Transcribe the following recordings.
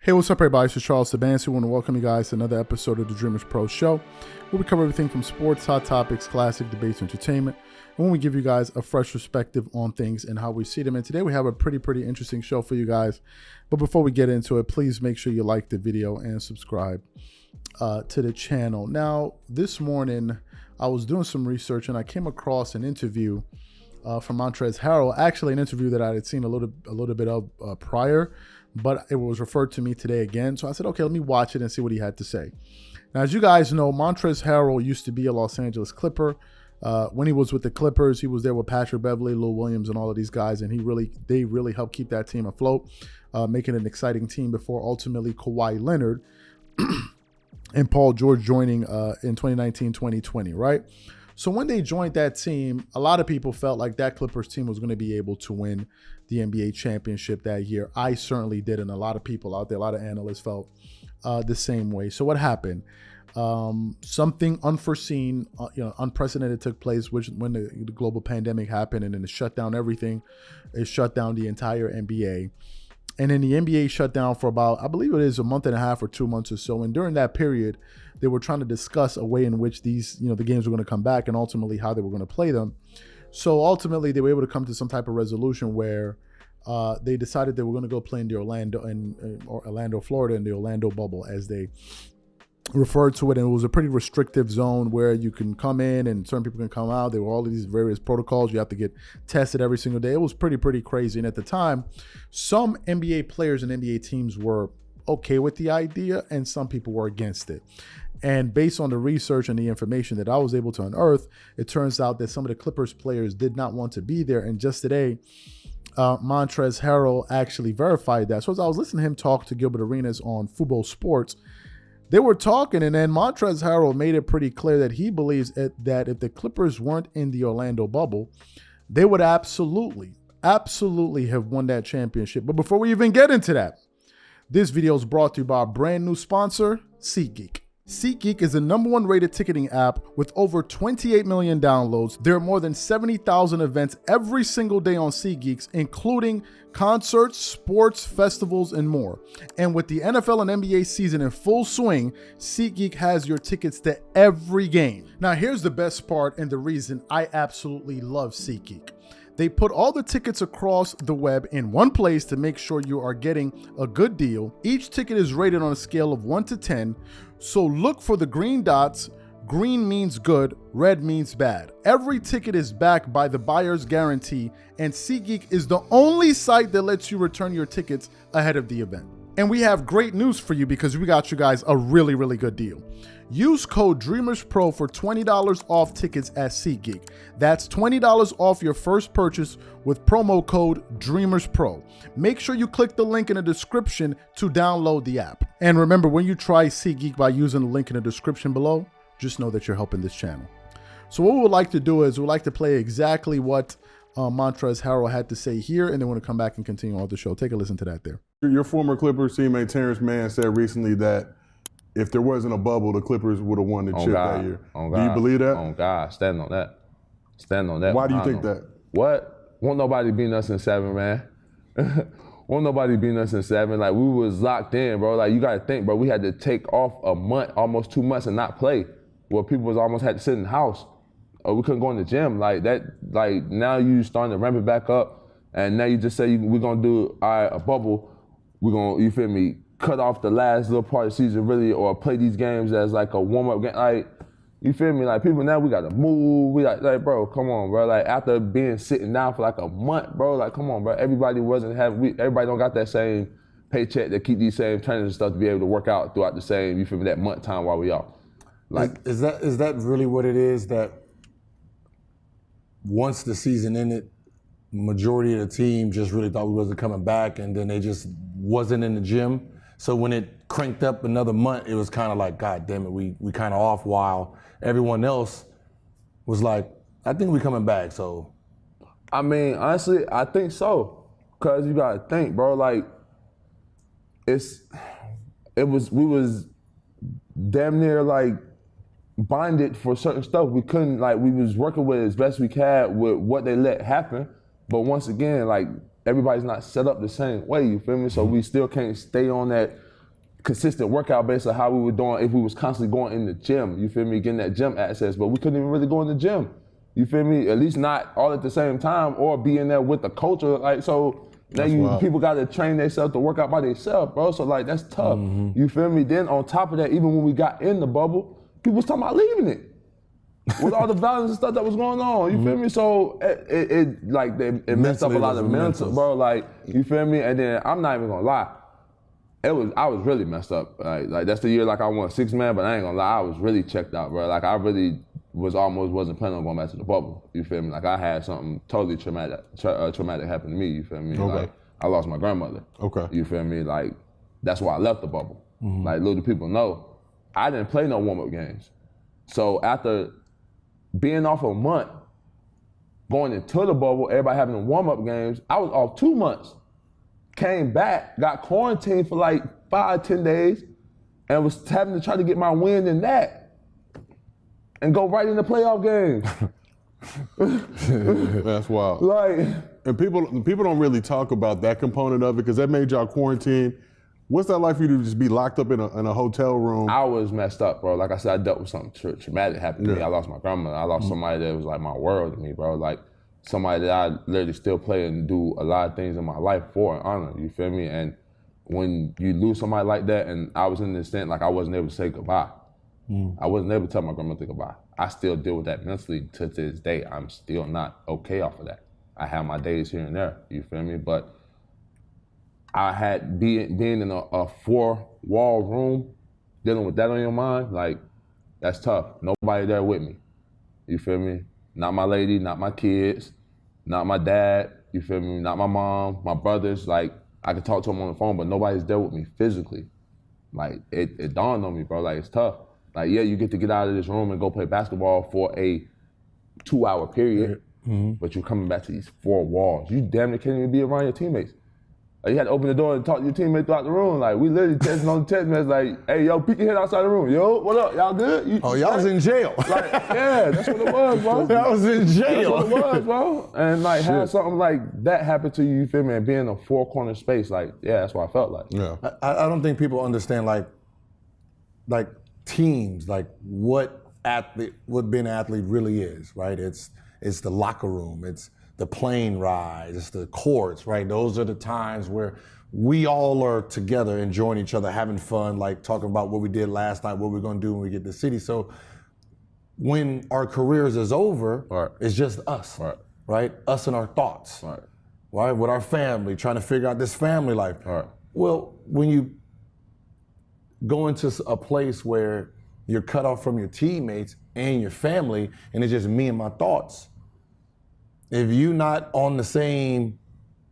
Hey, what's up, everybody? This is Charles Sabansi. I want to welcome you guys to another episode of the Dreamers Pro Show, where we cover everything from sports, hot topics, classic debates, entertainment, and when we give you guys a fresh perspective on things and how we see them. And today we have a pretty interesting show for you guys. But before we get into it, please make sure you like the video and subscribe to the channel. Now, this morning I was doing some research and I came across an interview from Montrezl Harrell. Actually, an interview that I had seen a little bit of prior, but it was referred to me today again. So I said, okay, let me watch it and see what he had to say. Now, as you guys know, Montrezl Harrell used to be a Los Angeles Clipper. When he was with the Clippers, he was there with Patrick Beverley, Lou Williams, and all of these guys, and they really helped keep that team afloat, making it an exciting team before ultimately Kawhi Leonard and Paul George joining in 2019-2020, right? So when they joined that team, a lot of people felt like that Clippers team was going to be able to win the NBA championship that year. I certainly did, and a lot of people out there, a lot of analysts felt the same way. So what happened? Something unforeseen, unprecedented took place, which when the global pandemic happened, and then it shut down everything. It shut down the entire NBA. And then the NBA shut down for about, I believe it is a month and a half or 2 months or so. And during that period, they were trying to discuss a way in which these, the games were going to come back and ultimately how they were going to play them. So ultimately, they were able to come to some type of resolution where they decided they were going to go play in the Orlando, Florida, in the Orlando bubble, as they referred to it. And it was a pretty restrictive zone where you can come in and certain people can come out. There were all of these various protocols. You have to get tested every single day. It was pretty crazy. And at the time, some NBA players and NBA teams were okay with the idea and some people were against it. And based on the research and the information that I was able to unearth, it turns out that some of the Clippers players did not want to be there. And just today, Montrezl Harrell actually verified that. So as I was listening to him talk to Gilbert Arenas on Fubo Sports, they were talking, and then Montrezl Harrell made it pretty clear that he believes that if the Clippers weren't in the Orlando bubble, they would absolutely have won that championship. But before we even get into that, this video is brought to you by our brand new sponsor, SeatGeek. SeatGeek is the #1 rated ticketing app with over 28 million downloads. There are more than 70,000 events every single day on SeatGeek, including concerts, sports, festivals, and more. And with the NFL and NBA season in full swing, SeatGeek has your tickets to every game. Now, here's the best part and the reason I absolutely love SeatGeek. They put all the tickets across the web in one place to make sure you are getting a good deal. Each ticket is rated on a scale of 1 to 10. So look for the green dots. Green means good, red means bad. Every ticket is backed by the buyer's guarantee, and SeatGeek is the only site that lets you return your tickets ahead of the event. And we have great news for you because we got you guys a really good deal. Use code DREAMERSPRO for $20 off tickets at SeatGeek. That's $20 off your first purchase with promo code DREAMERSPRO. Make sure you click the link in the description to download the app. And remember, when you try SeatGeek by using the link in the description below, just know that you're helping this channel. So what we would like to do is we'd like to play exactly what Montrezl Harrell had to say here, and then we're going to come back and continue on the show. Take a listen to that there. Your former Clippers teammate Terrence Mann said recently that if there wasn't a bubble, the Clippers would have won the chip that year. Do you believe that? Oh God, stand on that. Stand on that. Why do you think that? What? Won't nobody beat us in 7, man. Won't nobody beat us in 7. Like, we was locked in, bro. Like, you gotta think, bro. We had to take off a month, almost 2 months, and not play. Where people was almost had to sit in the house. Or we couldn't go in the gym. Like that. Like, now you starting to ramp it back up, and now you just say we're gonna do a bubble. We're gonna, you feel me, cut off the last little part of the season, really, or play these games as like a warm-up game. Like, you feel me? Like, people now, we gotta move. We like, bro, come on, bro. Like, after being sitting down for like a month, bro, like, come on, bro. Everybody everybody don't got that same paycheck to keep these same trainers and stuff to be able to work out throughout the same, you feel me, that month time while we off. Like, is that really what it is, that once the season ended, majority of the team just really thought we wasn't coming back, and then they just wasn't in the gym? So when it cranked up another month, it was kind of like, God damn it, we kind of off, while everyone else was like, I think we coming back. So, I mean, honestly, I think so. Cause you gotta think, bro, like, we was damn near like bonded for certain stuff. We couldn't, like, we was working with it as best we can with what they let happen. But once again, like, everybody's not set up the same way, you feel me? So we still can't stay on that consistent workout based on how we were doing if we was constantly going in the gym, you feel me, getting that gym access, but we couldn't even really go in the gym, you feel me, at least not all at the same time or be in there with the culture, like, so now people got to train themselves to work out by themselves, bro, so like that's tough, you feel me, then on top of that, even when we got in the bubble, people was talking about leaving it. With all the violence and stuff that was going on, you feel me? So it messed up a lot of mental, bro, like, you feel me, and then I'm not even gonna lie, I was really messed up. Like that's the year like I won 6 man, but I ain't gonna lie, I was really checked out, bro. Like I really wasn't planning on going back to the bubble. You feel me? Like I had something totally traumatic happen to me. You feel me? Okay. Like I lost my grandmother. Okay. You feel me? Like that's why I left the bubble. Like little do people know, I didn't play no warm-up games. So after being off a month, going into the bubble, everybody having the warm-up games, I was off 2 months. Came back, got quarantined for like 5-10 days, and was having to try to get my win in that, and go right in the playoff game. That's wild. Like, and people don't really talk about that component of it because that made y'all quarantine. What's that like for you to just be locked up in a hotel room? I was messed up, bro. Like I said, I dealt with something traumatic happened to me. I lost my grandmother. I lost somebody that was like my world to me, bro. Like somebody that I literally still play and do a lot of things in my life for and honor, you feel me? And when you lose somebody like that, and I was in this extent, like I wasn't able to say goodbye. I wasn't able to tell my grandmother goodbye. I still deal with that mentally to this day. I'm still not okay off of that. I have my days here and there, you feel me? But I had being in a 4-wall room, dealing with that on your mind, like that's tough. Nobody there with me, you feel me? Not my lady, not my kids, not my dad, you feel me? Not my mom, my brothers, like I could talk to them on the phone, but nobody's there with me physically. Like it dawned on me, bro, like it's tough. Like yeah, you get to get out of this room and go play basketball for a 2-hour period, but you're coming back to these 4 walls. You damn near can't even be around your teammates. Like, you had to open the door and talk to your teammates throughout the room. Like we literally texting on the text message like, hey, yo, peek your head outside the room. Yo, what up? Y'all good? Y'all was in jail. Like, yeah, that's what it was, bro. I was in jail. That's what it was, bro. And like have something like that happen to you, you feel me? And being in a 4-corner space, like, yeah, that's what I felt like. Yeah. I don't think people understand like teams, like what being an athlete really is, right? It's the locker room, it's the plane rides, it's the courts, right? Those are the times where we all are together enjoying each other, having fun, like talking about what we did last night, what we're gonna do when we get to the city. So when our careers is over, it's just us, right? Us and our thoughts, right? With our family, trying to figure out this family life. Well, when you go into a place where you're cut off from your teammates and your family, and it's just me and my thoughts, if you're not on the same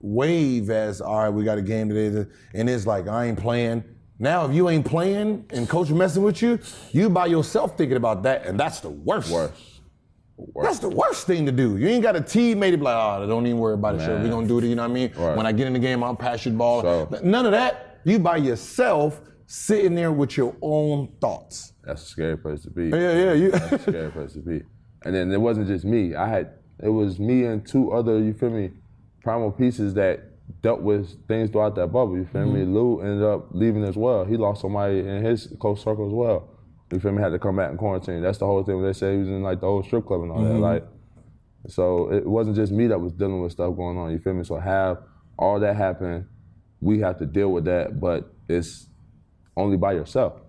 wave as, all right, we got a game today, and it's like, I ain't playing. Now, if you ain't playing and coach messing with you, you by yourself thinking about that, and that's the worst. That's the worst thing to do. You ain't got a teammate to be like, oh, don't even worry about it, sure, we're gonna do it, you know what I mean? When I get in the game, I'll pass you the ball. None of that. You by yourself, sitting there with your own thoughts. That's a scary place to be. Yeah. That's a scary place to be. And then it wasn't just me. It was me and 2 other, you feel me, primal pieces that dealt with things throughout that bubble, you feel me? Lou ended up leaving as well. He lost somebody in his close circle as well. You feel me? Had to come back in quarantine. That's the whole thing when they say he was in like the old strip club and all that. Like, so it wasn't just me that was dealing with stuff going on, you feel me? So have all that happen, we have to deal with that, but it's only by yourself.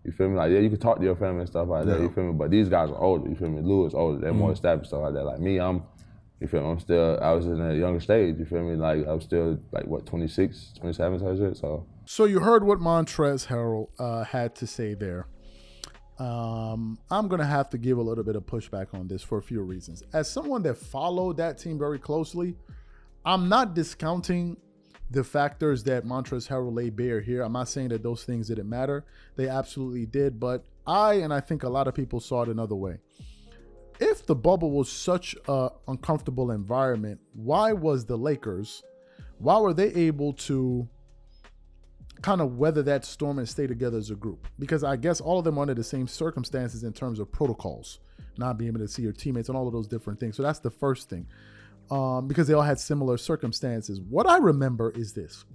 You feel me? Like, yeah, you can talk to your family and stuff like that, you feel me? But these guys are older, you feel me? Lou is older, they're more established, stuff like that. Like me, you feel me? I was in a younger stage, you feel me? Like, I was still, like, what, 26, 27, type shit, so. So you heard what Montrezl Harrell had to say there. I'm going to have to give a little bit of pushback on this for a few reasons. As someone that followed that team very closely, I'm not discounting the factors that Montrezl Harrell laid bare here. I'm not saying that those things didn't matter. They absolutely did, but I think a lot of people saw it another way. If the bubble was such an uncomfortable environment, why were they able to kind of weather that storm and stay together as a group? Because I guess all of them were under the same circumstances in terms of protocols, not being able to see your teammates and all of those different things. So that's the first thing. Because they all had similar circumstances. What I remember is this.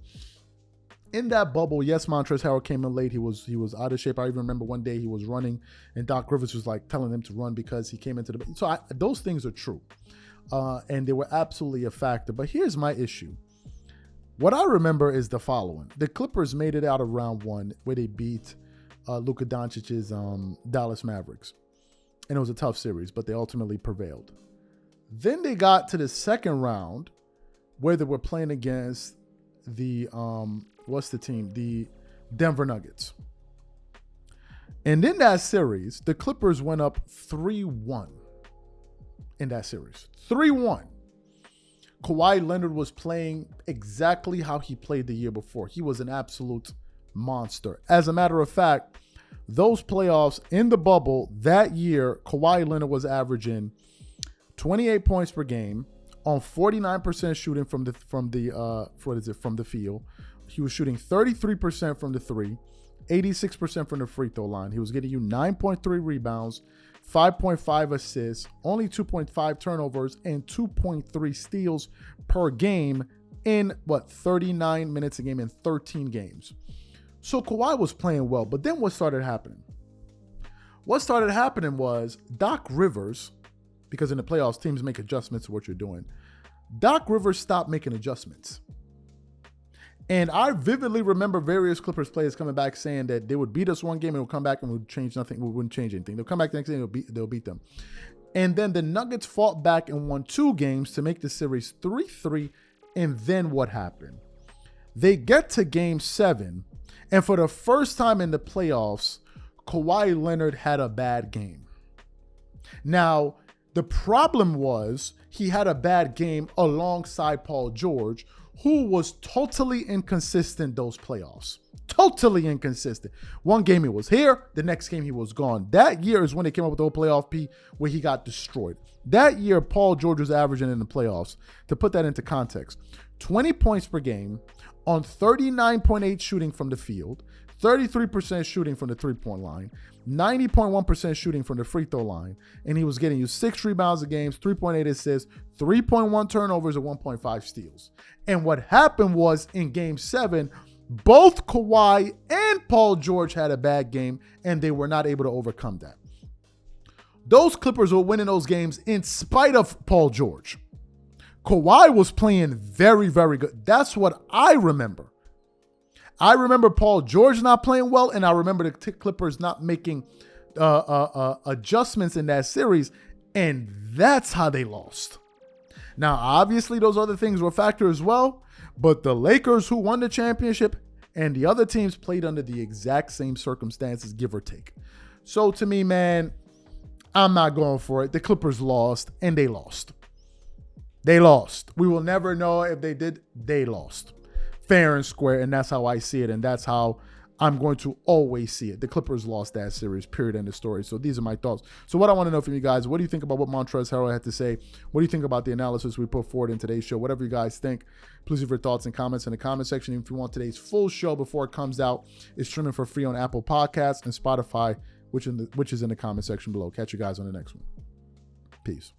in that bubble, yes, Montrezl Harrell came in late. He was out of shape. I even remember one day he was running, and Doc Rivers was like telling him to run because he came into the. So those things are true, and they were absolutely a factor. But here's my issue. What I remember is the following: the Clippers made it out of round 1 where they beat Luka Doncic's Dallas Mavericks, and it was a tough series, but they ultimately prevailed. Then they got to the second round where they were playing against the what's the team? The Denver Nuggets. And in that series, the Clippers went up 3-1 in that series. 3-1. Kawhi Leonard was playing exactly how he played the year before. He was an absolute monster. As a matter of fact, those playoffs in the bubble that year, Kawhi Leonard was averaging 28 points per game on 49% shooting from the field. He was shooting 33% from the 3, 86% from the free throw line. He was getting you 9.3 rebounds, 5.5 assists, only 2.5 turnovers, and 2.3 steals per game in 39 minutes a game in 13 games. So Kawhi was playing well, but then what started happening? What started happening was Doc Rivers, because in the playoffs, teams make adjustments to what you're doing. Doc Rivers stopped making adjustments. And I vividly remember various Clippers players coming back saying that they would beat us one game and we'll come back and we'll change nothing. We wouldn't change anything. They'll come back the next day and they'll beat them. And then the Nuggets fought back and won 2 games to make the series 3-3. And then what happened? They get to game 7. And for the first time in the playoffs, Kawhi Leonard had a bad game. Now, the problem was he had a bad game alongside Paul George, who was totally inconsistent those playoffs. Totally inconsistent. One game he was here, the next game he was gone. That year is when they came up with the whole playoff P where he got destroyed. That year, Paul George was averaging in the playoffs, to put that into context, 20 points per game on 39.8 shooting from the field, 33% shooting from the three-point line, 90.1% shooting from the free throw line, and he was getting you 6 rebounds a game, 3.8 assists, 3.1 turnovers, and 1.5 steals. And what happened was in game 7, both Kawhi and Paul George had a bad game, and they were not able to overcome that. Those Clippers were winning those games in spite of Paul George. Kawhi was playing very, very good. That's what I remember. I remember Paul George not playing well, and I remember the Clippers not making adjustments in that series, and that's how they lost. Now, obviously, those other things were a factor as well, but the Lakers, who won the championship, and the other teams played under the exact same circumstances, give or take. So, to me, man, I'm not going for it. The Clippers lost, and they lost. They lost. We will never know if they did. They lost. Fair and square, and that's how I see it, and that's how I'm going to always see it. The Clippers lost that series, period, end of story. So these are my thoughts. So what I want to know from you guys, what do you think about what Montrezl Harrell had to say? What do you think about the analysis we put forward in today's show? Whatever you guys think, please leave your thoughts and comments in the comment section. If you want today's full show before it comes out, it's streaming for free on Apple Podcasts and Spotify, which is in the comment section below. Catch you guys on the next one. Peace.